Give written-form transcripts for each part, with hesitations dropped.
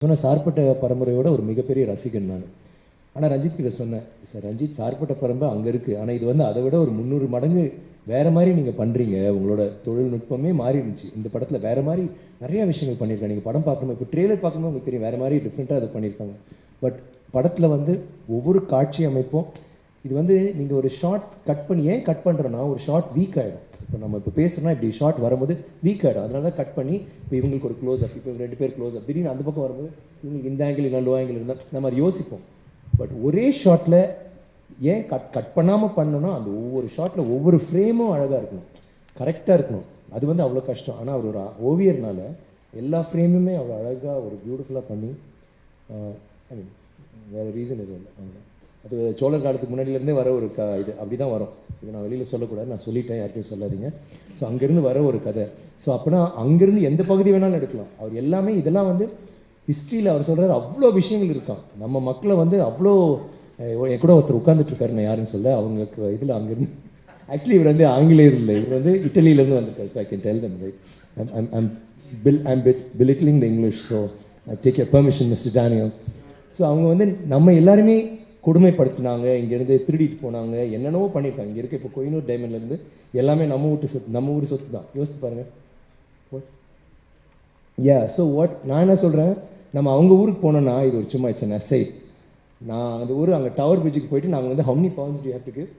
சொன்ன சார்பட்ட பரம்பரையோட ஒரு மிகப்பெரிய ரசிகன் நான். ஆனால் ரஞ்சித் கிட்ட சொன்னேன், சார் ரஞ்சித் சார்பட்ட பரம்பரை அங்கே இருக்குது, ஆனால் இது வந்து அதை விட ஒரு 300 மடங்கு வேறு மாதிரி நீங்கள் பண்ணுறீங்க, உங்களோட தொழில்நுட்பமே மாறி இருந்துச்சு. இந்த படத்தில் வேறு மாதிரி நிறையா விஷயங்கள் பண்ணியிருக்காங்க. நீங்கள் படம் பார்க்கணும், இப்போ ட்ரெய்லர் பார்க்கணும் உங்களுக்கு தெரியும், வேறு மாதிரி டிஃப்ரெண்ட்டாக அதை பண்ணியிருக்காங்க. பட் படத்தில் வந்து ஒவ்வொரு காட்சி அமைப்பும் இது வந்து நீங்கள் ஒரு ஷார்ட் கட் பண்ணி ஏன் கட் பண்ணுறோன்னா ஒரு ஷார்ட் வீக் ஆகிடும். இப்போ நம்ம இப்போ பேசுகிறோன்னா இப்படி ஷார்ட் வரும்போது வீக் ஆகிடும், அதனால தான் கட் பண்ணி இப்போ இவங்களுக்கு ஒரு க்ளோஸ் அப், இப்போ 2 பேர் க்ளோஸ் அப், திடீர்னு அந்த பக்கம் வரும்போது இவங்களுக்கு இந்த ஆங்கிள் இல்லை லோ ஆங்கிள் இருந்தால் நம்ம அதை யோசிப்போம். பட் ஒரே ஷாட்டில் ஏன் கட் பண்ணாமல் பண்ணணும்னா அந்த ஒவ்வொரு ஷாட்டில் ஒவ்வொரு ஃப்ரேமும் அழகாக இருக்கணும், கரெக்டாக இருக்கணும். அது வந்து அவ்வளோ கஷ்டம். ஆனால் அவர் ஒரு ஓவியர்னால எல்லா ஃப்ரேமுமே அவ்வளோ அழகாக ஒரு பியூட்டிஃபுல்லாக பண்ணி ஐ மீன் வேறு ரீசன் எதுவும் இல்லை. அது சோழர் காலத்துக்கு முன்னாடியிலேருந்தே வர ஒரு இது அப்படி தான் வரும். இது நான் வெளியில் சொல்லக்கூடாது, நான் சொல்லிட்டேன், யார்கிட்டையும் சொல்லாதீங்க. ஸோ அங்கேருந்து வர ஒரு கதை. ஸோ அப்படின்னா அங்கேருந்து எந்த பகுதி வேணாலும் எடுக்கலாம். அவர் எல்லாமே இதெல்லாம் வந்து ஹிஸ்ட்ரியில் அவர் சொல்கிறார் அவ்வளோ விஷயங்கள் இருக்கான். நம்ம மக்களை வந்து அவ்வளோ என் கூட ஒருத்தர் உட்காந்துட்ருக்காரு, நான் யாருன்னு சொல்ல, அவங்களுக்கு இதில் அங்கேருந்து ஆக்சுவலி இவர் வந்து ஆங்கிலேயர் இல்லை, இவர் வந்து இட்டலியிலேருந்து வந்திருக்காரு. So I can tell them right I'm பிலிட்லிங் the English, so I take your permission mister Daniel. So அவங்க வந்து நம்ம எல்லாருமே கொடுமைப்படுத்தினாங்க, இங்கேருந்து திருடிட்டு போனாங்க, என்னென்னவோ பண்ணியிருக்காங்க. இங்கே இருக்க இப்போ கோயினூர் டைமண்ட்லேருந்து எல்லாமே நம்ம ஊர் சொத்து தான். யோசித்து பாருங்கள். ஸோ நான் என்ன சொல்கிறேன், நம்ம அவங்க ஊருக்கு போனோன்னா இது ஒரு சும்மா இட்ஸ் அன் அசைட். நான் அந்த ஊர் அங்கே டவர் பிரிட்ஜுக்கு போயிட்டு நாங்கள் வந்து how many pounds do you have to give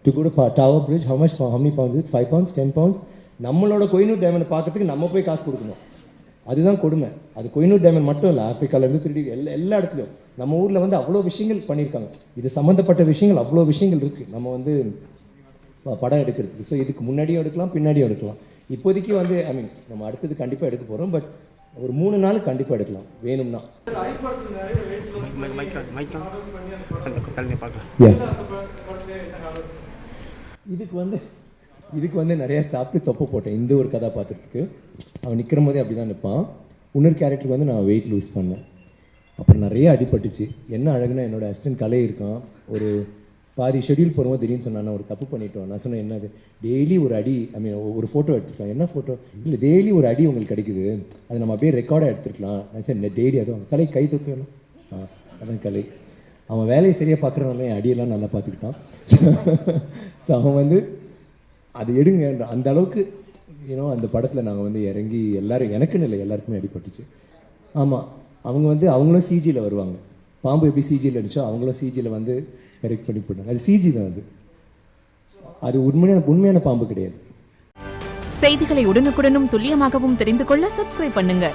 to go to Tower Bridge? how many pounds is it? 5 pounds 10 pounds? நம்மளோட கோயினூர் டைமண்ட் பார்க்கறதுக்கு நம்ம போய் காசு கொடுக்கணும். அதுதான் கொடுமை. அது கோயினூர் டைமண்ட் மட்டும் இல்லை, ஆஃப்ரிக்காவிலேருந்து திருடி எல்லா இடத்துலையும் நம்ம ஊரில் வந்து அவ்வளோ விஷயங்கள் பண்ணியிருக்காங்க. இது சம்மந்தப்பட்ட விஷயங்கள் அவ்வளோ விஷயங்கள் இருக்குது நம்ம வந்து படம் எடுக்கிறதுக்கு. ஸோ இதுக்கு முன்னாடியும் எடுக்கலாம், பின்னாடியும் எடுக்கலாம். இப்போதைக்கு வந்து ஐ மீன் நம்ம அடுத்தது கண்டிப்பாக எடுக்க போகிறோம். பட் ஒரு 3 நாள் கண்டிப்பாக எடுக்கலாம் வேணும்னா. இதுக்கு வந்து நிறையா சாப்பிட்டு தொப்பை போட்டேன். இந்த ஒரு கதாபாத்திரத்துக்கு அவன் நிற்கிற போதே அப்படி தான் நிற்பான். இன்னொரு கேரக்டருக்கு வந்து நான் வெயிட் லூஸ் பண்ணேன். அப்புறம் நிறைய அடிபட்டுச்சு. என்ன அழகுனா என்னோடய அசிஸ்டன்ட் கலை இருக்கான், ஒரு பாதி ஷெட்யூல் போடும்போது திடீர்னு சொன்னான் ஒரு தப்பு பண்ணிட்டோம். நான் சொன்னேன் என்னது, டெய்லி ஒரு அடி, ஐ மீன் ஒரு ஃபோட்டோ எடுத்துருக்கலாம். என்ன ஃபோட்டோ இல்லை, டெய்லி ஒரு அடி உங்களுக்கு கிடைக்குது, அது நம்ம அப்படியே ரெக்கார்டாக எடுத்துருக்கலாம். நான் சரி டெய்லி அதுவும் கலை கை தூக்கணும். அதான் கலை அவன் வேலையை சரியாக பார்க்குறவங்க என் அடியெல்லாம் நல்லா பார்த்துக்கிட்டான். ஸோ அவன் வந்து அது எடுங்க அந்த அளவுக்கு அந்த படத்தில் நாங்கள் வந்து இறங்கி எல்லோரும், எனக்குன்னு இல்லை எல்லாருக்குமே அடிபட்டுச்சு. ஆமாம், அவங்க வந்து அவங்களும் சிஜியில் வருவாங்க. பாம்பு எப்படி சிஜியில் இருந்துச்சோ அவங்களும் சிஜியில் வந்து கரெக்ட் பண்ணி போட்டாங்க. அது சிஜி தான். அது உண்மையான பாம்பு கிடையாது. செய்திகளை உடனுக்குடனும் துல்லியமாகவும் தெரிந்து கொள்ள சப்ஸ்கிரைப் பண்ணுங்க.